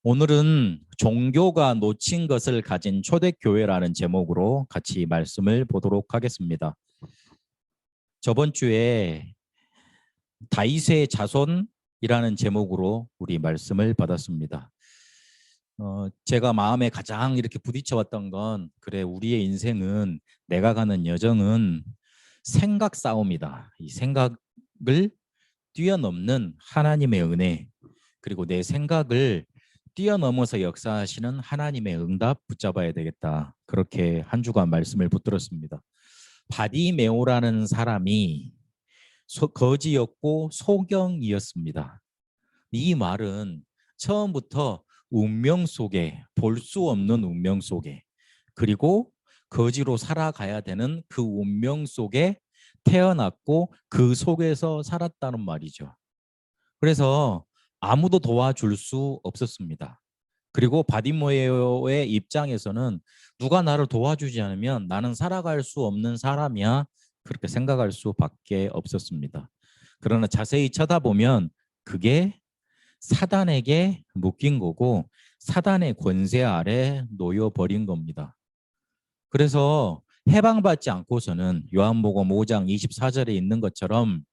오늘은 종교가 놓친 것을 가진 초대교회라는 제목으로 같이 말씀을 보도록 하겠습니다. 저번 주에 다윗의 자손이라는 제목으로 우리 말씀을 받았습니다. 제가 마음에 가장 이렇게 부딪혀왔던 건 그래, 우리의 인생은, 내가 가는 여정은 생각 싸움이다. 이 생각을 뛰어넘는 하나님의 은혜, 그리고 내 생각을 뛰어넘어서 역사하시는 하나님의 응답 붙잡아야 되겠다. 그렇게 한 주간 말씀을 붙들었습니다. 바디메오라는 사람이 거지였고 소경이었습니다. 이 말은 처음부터 운명 속에, 볼 수 없는 운명 속에, 그리고 거지로 살아가야 되는 그 운명 속에 태어났고 그 속에서 살았다는 말이죠. 그래서 아무도 도와줄 수 없었습니다. 그리고 바디메오의 입장에서는 누가 나를 도와주지 않으면 나는 살아갈 수 없는 사람이야, 그렇게 생각할 수밖에 없었습니다. 그러나 자세히 쳐다보면 그게 사단에게 묶인 거고 사단의 권세 아래 놓여버린 겁니다. 그래서 해방받지 않고서는 요한복음 5장 24절에 있는 것처럼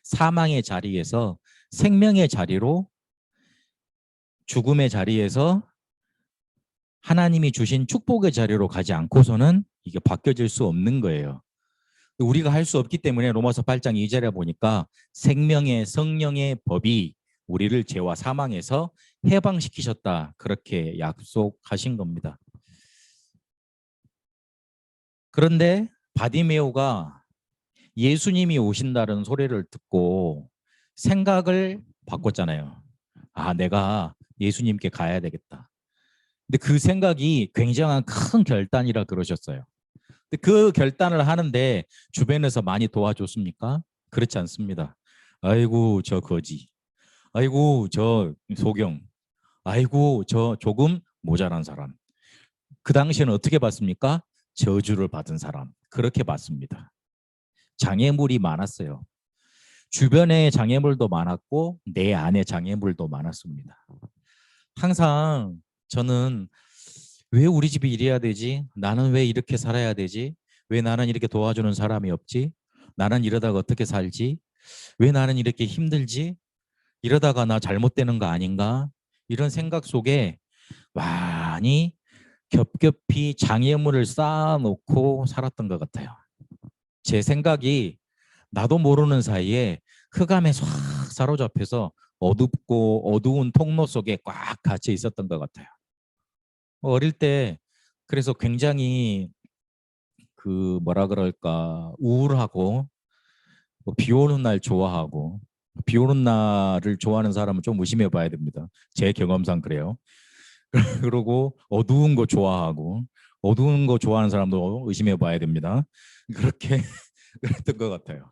사망의 자리에서 생명의 자리로, 죽음의 자리에서 하나님이 주신 축복의 자리로 가지 않고서는 이게 바뀌어질 수 없는 거예요. 우리가 할 수 없기 때문에 로마서 8장 2절에 보니까 생명의 성령의 법이 우리를 죄와 사망에서 해방시키셨다, 그렇게 약속하신 겁니다. 그런데 바디메오가 예수님이 오신다는 소리를 듣고 생각을 바꿨잖아요. 아, 내가 예수님께 가야 되겠다. 근데 그 생각이 굉장한 큰 결단이라 그러셨어요. 근데 그 결단을 하는데 주변에서 많이 도와줬습니까? 그렇지 않습니다. 아이고 저 거지, 아이고 저 소경, 아이고 저 조금 모자란 사람. 그 당시에는 어떻게 봤습니까? 저주를 받은 사람, 그렇게 봤습니다. 장애물이 많았어요. 주변에 장애물도 많았고 내 안에 장애물도 많았습니다. 항상 저는 왜 우리 집이 이래야 되지? 나는 왜 이렇게 살아야 되지? 왜 나는 이렇게 도와주는 사람이 없지? 나는 이러다가 어떻게 살지? 왜 나는 이렇게 힘들지? 이러다가 나 잘못되는 거 아닌가? 이런 생각 속에 많이 겹겹이 장애물을 쌓아놓고 살았던 것 같아요. 제 생각이 나도 모르는 사이에 흑암에 싹 사로잡혀서 어둡고 어두운 통로 속에 꽉 갇혀 있었던 것 같아요. 어릴 때 그래서 굉장히 그 뭐라 그럴까, 우울하고, 비 오는 날 좋아하고, 비 오는 날을 좋아하는 사람은 좀 의심해 봐야 됩니다. 제 경험상 그래요. 그리고 어두운 거 좋아하고, 어두운 거 좋아하는 사람도 의심해 봐야 됩니다. 그렇게 그랬던 것 같아요.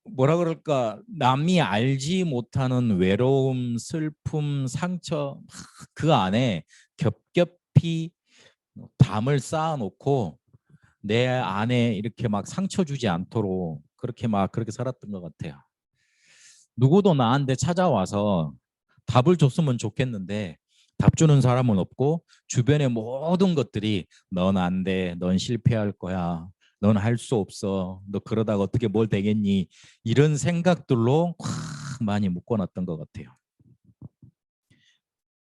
뭐라 그럴까, 남이 알지 못하는 외로움, 슬픔, 상처, 그 안에 겹겹이 담을 쌓아놓고 내 안에 이렇게 막 상처 주지 않도록 그렇게 살았던 것 같아요. 누구도 나한테 찾아와서 답을 줬으면 좋겠는데 답 주는 사람은 없고, 주변의 모든 것들이 넌 안 돼, 넌 실패할 거야, 넌 할 수 없어, 너 그러다가 어떻게 뭘 되겠니, 이런 생각들로 확 많이 묶어놨던 것 같아요.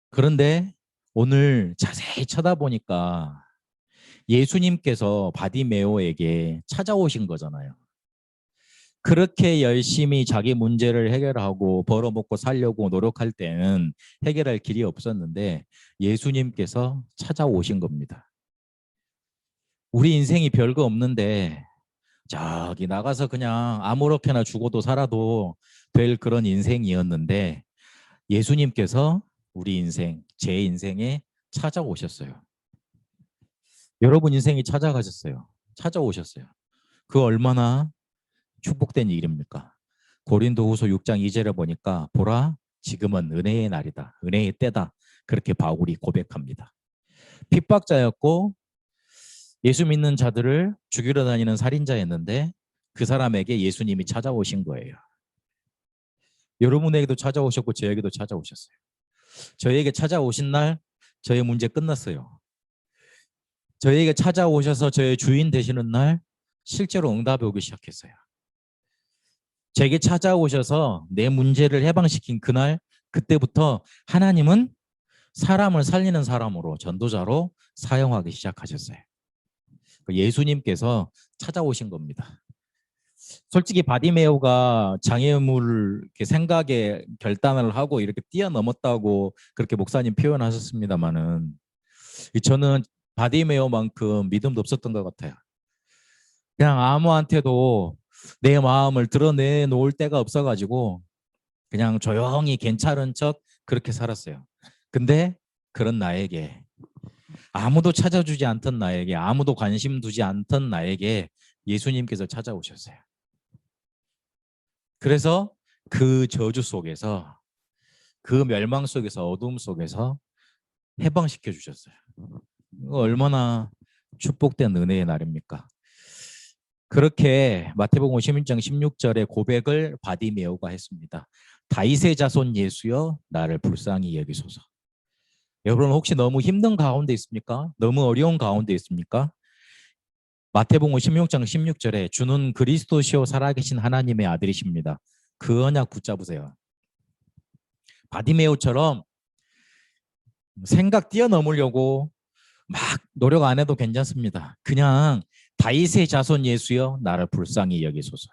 그런데 오늘 자세히 쳐다보니까 예수님께서 바디메오에게 찾아오신 거잖아요. 그렇게 열심히 자기 문제를 해결하고 벌어먹고 살려고 노력할 때는 해결할 길이 없었는데 예수님께서 찾아오신 겁니다. 우리 인생이 별거 없는데 저기 나가서 그냥 아무렇게나 죽어도 살아도 될 그런 인생이었는데 예수님께서 우리 인생, 제 인생에 찾아오셨어요. 여러분 인생이 찾아오셨어요. 그 얼마나 축복된 일입니까? 고린도후서 6장 2절에 보니까 보라, 지금은 은혜의 날이다, 은혜의 때다, 그렇게 바울이 고백합니다. 핍박자였고 예수 믿는 자들을 죽이러 다니는 살인자였는데 그 사람에게 예수님이 찾아오신 거예요. 여러분에게도 찾아오셨고 저에게도 찾아오셨어요. 저에게 찾아오신 날 저의 문제 끝났어요. 저에게 찾아오셔서 저의 주인 되시는 날 실제로 응답이 오기 시작했어요. 제게 찾아오셔서 내 문제를 해방시킨 그날, 그때부터 하나님은 사람을 살리는 사람으로, 전도자로 사용하기 시작하셨어요. 예수님께서 찾아오신 겁니다. 솔직히 바디메오가 장애물 생각에 결단을 하고 이렇게 뛰어넘었다고 그렇게 목사님 표현하셨습니다만은, 저는 바디메오만큼 믿음도 없었던 것 같아요. 그냥 아무한테도 내 마음을 드러내놓을 때가 없어가지고 그냥 조용히 괜찮은 척 그렇게 살았어요. 근데 그런 나에게, 아무도 찾아주지 않던 나에게, 아무도 관심 두지 않던 나에게 예수님께서 찾아오셨어요. 그래서 그 저주 속에서, 그 멸망 속에서, 어둠 속에서 해방시켜 주셨어요. 얼마나 축복된 은혜의 날입니까? 그렇게 마태복음 11장 16절의 고백을 바디메오가 했습니다. 다윗의 자손 예수여 나를 불쌍히 여기소서. 여러분 혹시 너무 힘든 가운데 있습니까? 너무 어려운 가운데 있습니까? 마태복음 16장 16절에 주는 그리스도시요 살아계신 하나님의 아들이십니다. 그 언약 붙잡으세요. 바디메오처럼 생각 뛰어넘으려고 막 노력 안 해도 괜찮습니다. 그냥 다윗의 자손 예수여 나를 불쌍히 여기소서.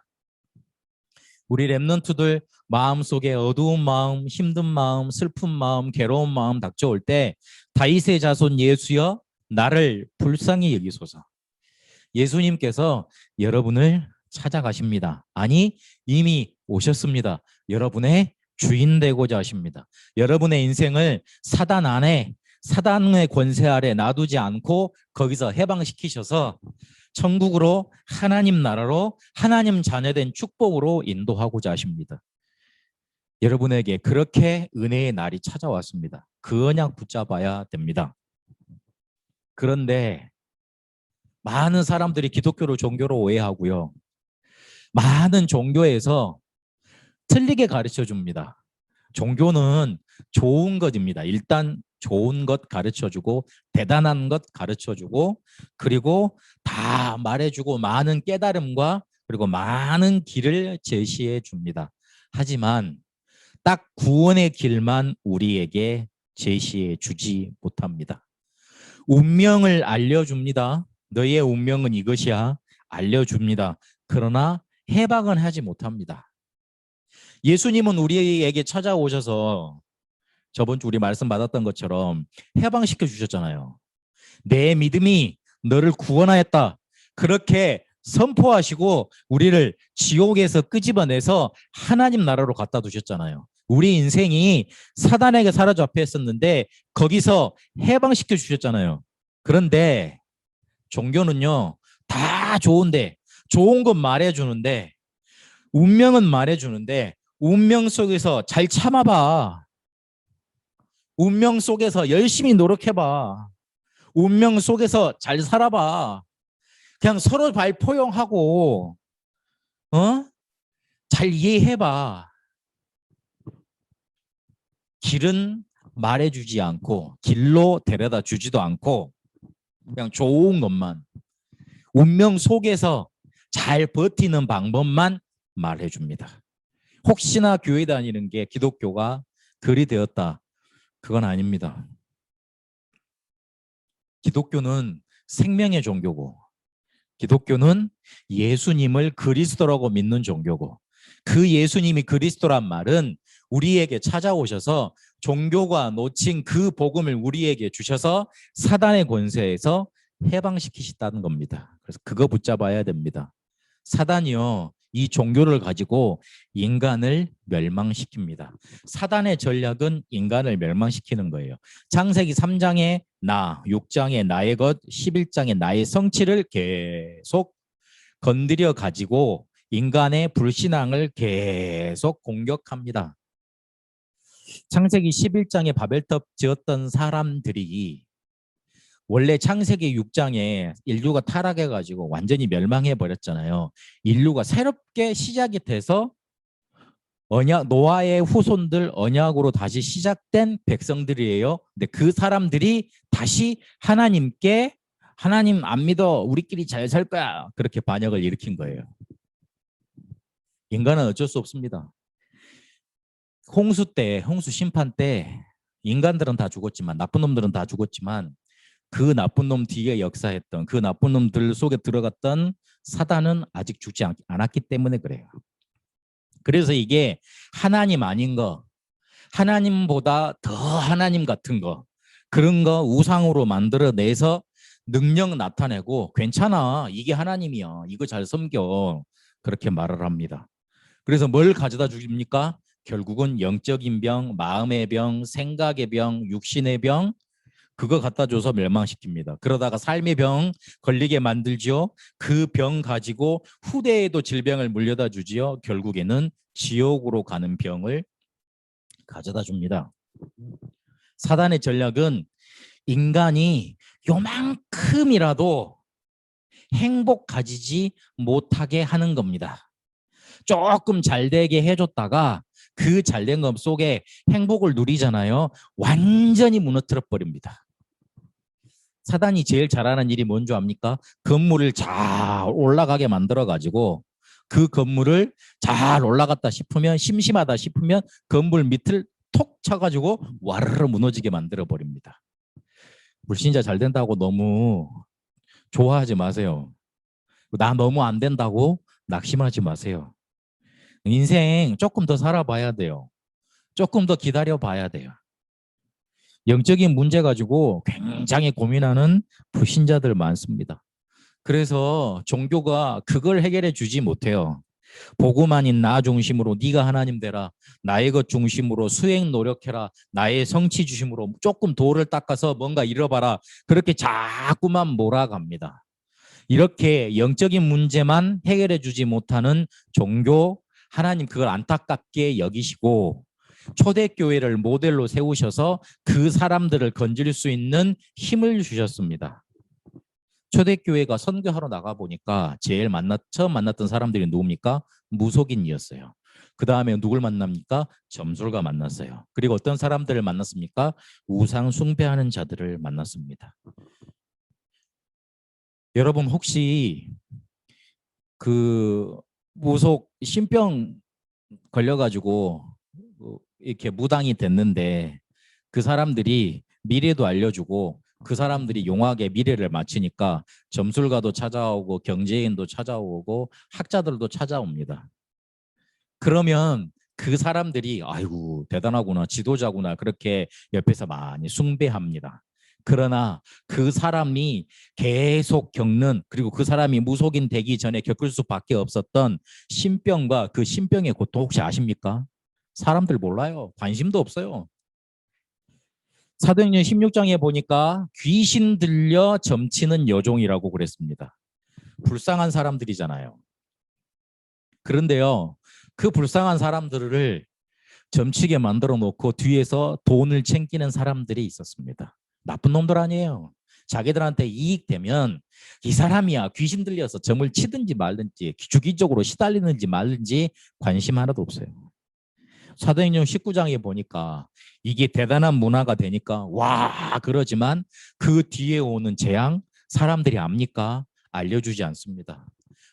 우리 랩런트들 마음속에 어두운 마음, 힘든 마음, 슬픈 마음, 괴로운 마음 닥쳐올 때 다윗의 자손 예수여 나를 불쌍히 여기소서. 예수님께서 여러분을 찾아가십니다. 아니 이미 오셨습니다. 여러분의 주인 되고자 하십니다. 여러분의 인생을 사단 안에, 사단의 권세 아래 놔두지 않고 거기서 해방시키셔서 천국으로, 하나님 나라로, 하나님 자녀된 축복으로 인도하고자 하십니다. 여러분에게 그렇게 은혜의 날이 찾아왔습니다. 그 언약 붙잡아야 됩니다. 그런데 많은 사람들이 기독교를 종교로 오해하고요. 많은 종교에서 틀리게 가르쳐 줍니다. 종교는 좋은 것입니다. 일단 좋은 것 가르쳐주고 대단한 것 가르쳐주고 그리고 다 말해주고 많은 깨달음과 그리고 많은 길을 제시해 줍니다. 하지만 딱 구원의 길만 우리에게 제시해 주지 못합니다. 운명을 알려줍니다. 너의 운명은 이것이야. 알려줍니다. 그러나 해방은 하지 못합니다. 예수님은 우리에게 찾아오셔서 저번 주 우리 말씀 받았던 것처럼 해방시켜 주셨잖아요. 내 믿음이 너를 구원하였다. 그렇게 선포하시고 우리를 지옥에서 끄집어내서 하나님 나라로 갖다 두셨잖아요. 우리 인생이 사단에게 사로잡혀 있었는데 거기서 해방시켜 주셨잖아요. 그런데 종교는요, 다 좋은데, 좋은 것 말해주는데, 운명은 말해주는데, 운명 속에서 잘 참아봐. 운명 속에서 열심히 노력해봐. 운명 속에서 잘 살아봐. 그냥 서로 포용하고, 잘 이해해봐. 길은 말해주지 않고, 길로 데려다 주지도 않고, 그냥 좋은 것만. 운명 속에서 잘 버티는 방법만 말해줍니다. 혹시나 교회 다니는 게 기독교가 그리 되었다. 그건 아닙니다. 기독교는 생명의 종교고 기독교는 예수님을 그리스도라고 믿는 종교고 그 예수님이 그리스도란 말은 우리에게 찾아오셔서 종교가 놓친 그 복음을 우리에게 주셔서 사단의 권세에서 해방시키셨다는 겁니다. 그래서 그거 붙잡아야 됩니다. 사단이요, 이 종교를 가지고 인간을 멸망시킵니다. 사단의 전략은 인간을 멸망시키는 거예요. 창세기 3장의 나, 6장의 나의 것, 11장의 나의 성취를 계속 건드려 가지고 인간의 불신앙을 계속 공격합니다. 창세기 11장에 바벨탑 지었던 사람들이 원래 창세기 6장에 인류가 타락해가지고 완전히 멸망해 버렸잖아요. 인류가 새롭게 시작이 돼서 노아의 후손들 언약으로 다시 시작된 백성들이에요. 근데 그 사람들이 다시 하나님께 하나님 안 믿어. 우리끼리 잘 살 거야. 그렇게 반역을 일으킨 거예요. 인간은 어쩔 수 없습니다. 홍수 심판 때 인간들은 다 죽었지만 나쁜 놈들은 다 죽었지만 그 나쁜 놈 뒤에 역사했던 그 나쁜 놈들 속에 들어갔던 사단은 아직 죽지 않았기 때문에 그래요. 그래서 이게 하나님 아닌 거, 하나님보다 더 하나님 같은 거, 그런 거 우상으로 만들어내서 능력 나타내고 괜찮아. 이게 하나님이야. 이거 잘 섬겨. 그렇게 말을 합니다. 그래서 뭘 가져다 줍니까? 결국은 영적인 병, 마음의 병, 생각의 병, 육신의 병, 그거 갖다 줘서 멸망시킵니다. 그러다가 삶의 병 걸리게 만들지요. 그 병 가지고 후대에도 질병을 물려다 주지요. 결국에는 지옥으로 가는 병을 가져다 줍니다. 사단의 전략은 인간이 요만큼이라도 행복 가지지 못하게 하는 겁니다. 조금 잘 되게 해줬다가 그 잘된 것 속에 행복을 누리잖아요. 완전히 무너뜨려 버립니다. 사단이 제일 잘하는 일이 뭔지 압니까? 건물을 잘 올라가게 만들어가지고 그 건물을 잘 올라갔다 싶으면 심심하다 싶으면 건물 밑을 톡 쳐가지고 와르르 무너지게 만들어버립니다. 불신자 잘 된다고 너무 좋아하지 마세요. 나 너무 안 된다고 낙심하지 마세요. 인생 조금 더 살아봐야 돼요. 조금 더 기다려봐야 돼요. 영적인 문제 가지고 굉장히 고민하는 불신자들 많습니다. 그래서 종교가 그걸 해결해 주지 못해요. 복음 아닌 나 중심으로 네가 하나님 되라. 나의 것 중심으로 수행 노력해라. 나의 성취 중심으로 조금 도를 닦아서 뭔가 잃어봐라. 그렇게 자꾸만 몰아갑니다. 이렇게 영적인 문제만 해결해 주지 못하는 종교, 하나님 그걸 안타깝게 여기시고 초대교회를 모델로 세우셔서 그 사람들을 건질 수 있는 힘을 주셨습니다. 초대교회가 선교하러 나가보니까 처음 만났던 사람들이 누굽니까? 무속인이었어요. 그 다음에 누굴 만납니까? 점술가 만났어요. 그리고 어떤 사람들을 만났습니까? 우상 숭배하는 자들을 만났습니다. 여러분 혹시 그 무속 신병 걸려가지고 이렇게 무당이 됐는데 그 사람들이 미래도 알려주고 그 사람들이 용하게 미래를 맞히니까 점술가도 찾아오고 경제인도 찾아오고 학자들도 찾아옵니다. 그러면 그 사람들이 아이고 대단하구나 지도자구나 그렇게 옆에서 많이 숭배합니다. 그러나 그 사람이 계속 겪는 그리고 그 사람이 무속인 되기 전에 겪을 수밖에 없었던 신병과 그 신병의 고통 혹시 아십니까? 사람들 몰라요. 관심도 없어요. 사도행전 16장에 보니까 귀신 들려 점치는 여종이라고 그랬습니다. 불쌍한 사람들이잖아요. 그런데요. 그 불쌍한 사람들을 점치게 만들어 놓고 뒤에서 돈을 챙기는 사람들이 있었습니다. 나쁜 놈들 아니에요. 자기들한테 이익 되면 이 사람이야 귀신 들려서 점을 치든지 말든지 주기적으로 시달리는지 말든지 관심 하나도 없어요. 사도행전 19장에 보니까 이게 대단한 문화가 되니까 와 그러지만 그 뒤에 오는 재앙 사람들이 압니까? 알려주지 않습니다.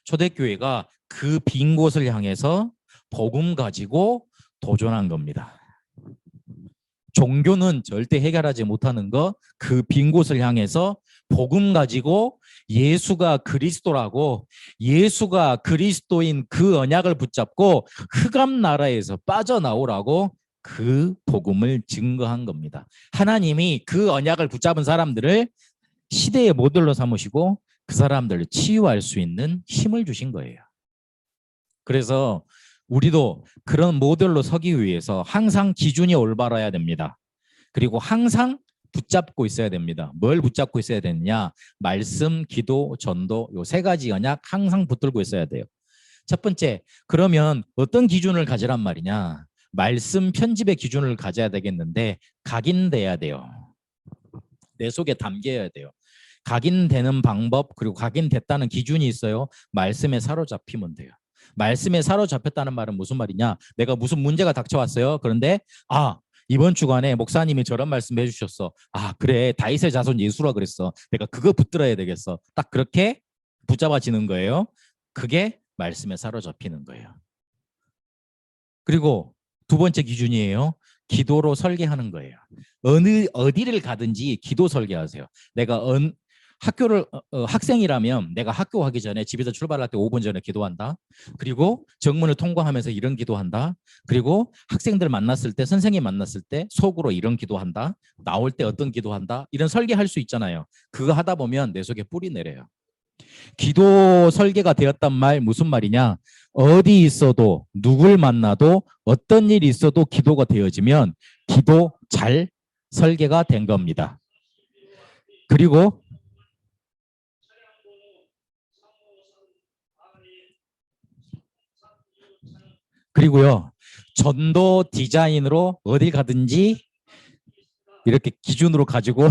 초대교회가 그 빈 곳을 향해서 복음 가지고 도전한 겁니다. 종교는 절대 해결하지 못하는 거 그 빈 곳을 향해서 복음 가지고 예수가 그리스도라고 예수가 그리스도인 그 언약을 붙잡고 흑암 나라에서 빠져나오라고 그 복음을 증거한 겁니다. 하나님이 그 언약을 붙잡은 사람들을 시대의 모델로 삼으시고 그 사람들을 치유할 수 있는 힘을 주신 거예요. 그래서 우리도 그런 모델로 서기 위해서 항상 기준이 올바라야 됩니다. 그리고 항상 붙잡고 있어야 됩니다. 뭘 붙잡고 있어야 되느냐? 말씀, 기도, 전도 요 세 가지 언약 항상 붙들고 있어야 돼요. 첫 번째, 그러면 어떤 기준을 가지란 말이냐? 말씀 편집의 기준을 가져야 되겠는데 각인돼야 돼요. 내 속에 담겨야 돼요. 각인되는 방법 그리고 각인됐다는 기준이 있어요. 말씀에 사로잡히면 돼요. 말씀에 사로잡혔다는 말은 무슨 말이냐? 내가 무슨 문제가 닥쳐왔어요. 그런데 이번 주간에 목사님이 저런 말씀 해주셨어. 그래, 다윗의 자손 예수라 그랬어. 내가 그거 붙들어야 되겠어. 딱 그렇게 붙잡아지는 거예요. 그게 말씀에 사로잡히는 거예요. 그리고 두 번째 기준이에요. 기도로 설계하는 거예요. 어디를 가든지 기도 설계하세요. 내가 학교를 학생이라면 내가 학교 가기 전에 집에서 출발할 때 5분 전에 기도한다. 그리고 정문을 통과하면서 이런 기도한다. 그리고 학생들 만났을 때 선생님 만났을 때 속으로 이런 기도한다. 나올 때 어떤 기도한다. 이런 설계할 수 있잖아요. 그거 하다 보면 내 속에 뿌리 내려요. 기도 설계가 되었단 말 무슨 말이냐? 어디 있어도 누굴 만나도 어떤 일이 있어도 기도가 되어지면 기도 잘 설계가 된 겁니다. 그리고요. 전도 디자인으로 어디 가든지 이렇게 기준으로 가지고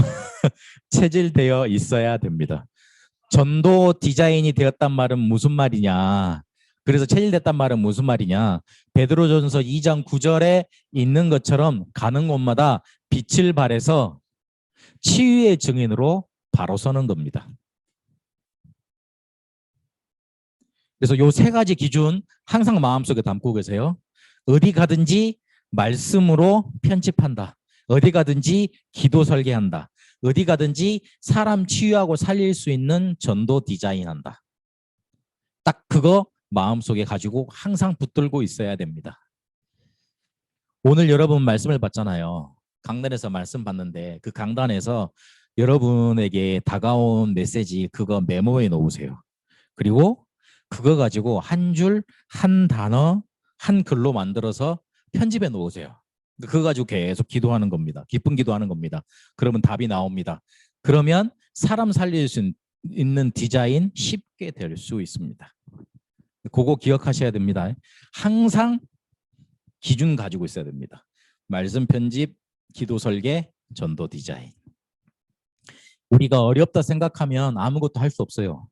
체질되어 있어야 됩니다. 전도 디자인이 되었단 말은 무슨 말이냐? 그래서 체질됐단 말은 무슨 말이냐? 베드로전서 2장 9절에 있는 것처럼 가는 곳마다 빛을 발해서 치유의 증인으로 바로 서는 겁니다. 그래서 요 세 가지 기준 항상 마음속에 담고 계세요. 어디 가든지 말씀으로 편집한다. 어디 가든지 기도 설계한다. 어디 가든지 사람 치유하고 살릴 수 있는 전도 디자인한다. 딱 그거 마음속에 가지고 항상 붙들고 있어야 됩니다. 오늘 여러분 말씀을 봤잖아요. 강단에서 말씀 봤는데 그 강단에서 여러분에게 다가온 메시지 그거 메모해 놓으세요. 그리고 그거 가지고 한 줄, 한 단어, 한 글로 만들어서 편집해 놓으세요. 그거 가지고 계속 기도하는 겁니다. 기쁜 기도하는 겁니다. 그러면 답이 나옵니다. 그러면 사람 살릴 수 있는 디자인 쉽게 될 수 있습니다. 그거 기억하셔야 됩니다. 항상 기준 가지고 있어야 됩니다. 말씀 편집, 기도 설계, 전도 디자인. 우리가 어렵다 생각하면 아무것도 할 수 없어요.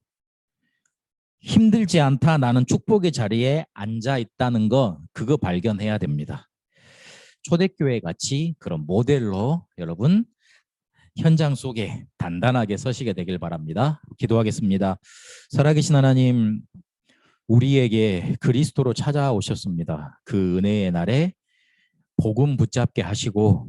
힘들지 않다 나는 축복의 자리에 앉아 있다는 거 그거 발견해야 됩니다. 초대교회 같이 그런 모델로 여러분 현장 속에 단단하게 서시게 되길 바랍니다. 기도하겠습니다. 살아계신 하나님, 우리에게 그리스도로 찾아오셨습니다. 그 은혜의 날에 복음 붙잡게 하시고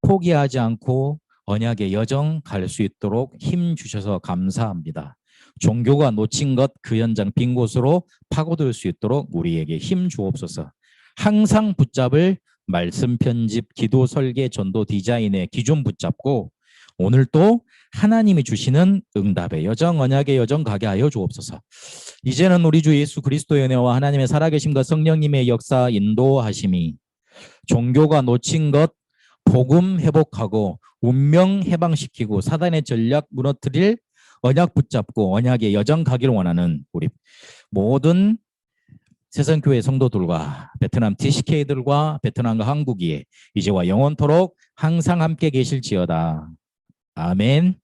포기하지 않고 언약의 여정 갈 수 있도록 힘 주셔서 감사합니다. 종교가 놓친 것 그 현장 빈 곳으로 파고들 수 있도록 우리에게 힘 주옵소서. 항상 붙잡을 말씀 편집, 기도 설계, 전도 디자인의 기준 붙잡고 오늘 또 하나님이 주시는 응답의 여정, 언약의 여정 가게 하여 주옵소서. 이제는 우리 주 예수 그리스도의 은혜와 하나님의 살아계심과 성령님의 역사 인도하심이 종교가 놓친 것 복음 회복하고 운명 해방시키고 사단의 전략 무너뜨릴 언약 붙잡고 언약의 여정 가기를 원하는 우리 모든 세상교회 성도들과 베트남 TCK들과 베트남과 한국이 이제와 영원토록 항상 함께 계실지어다. 아멘.